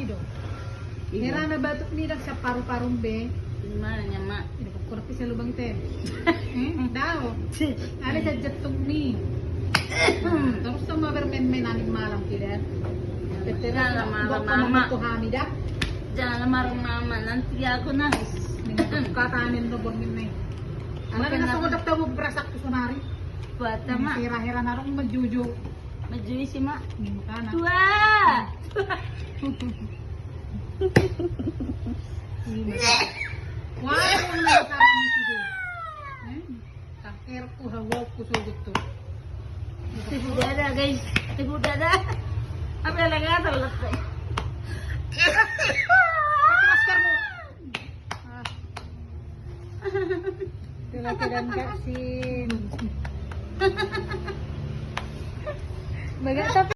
do. Hera na batok nidak sa paru-parong be. Mana niya ma? Ini ko kurti sa lubang ite. Daw. Ano sa jatong mi. Terus sama bermain-main aning malam kira. Jangan lama-lama, Mama. Mak. Ko Hamida. Jangan marah mama, nanti aku nangis. Dengan katanin do bon min. Ano Makin na na- sa udak tawo brasak ko sunari. Buat ma, Hera-hera na rong majuju. majui si ma. Kana. Wah, Wah, ano na sa amin sige. Takir ko hawa ko sugot to. tipu dada guys, tipu dada. Apa yang lagi ada letak? Pakai masker mo. Kira-kiraan kasi. Baga, tapi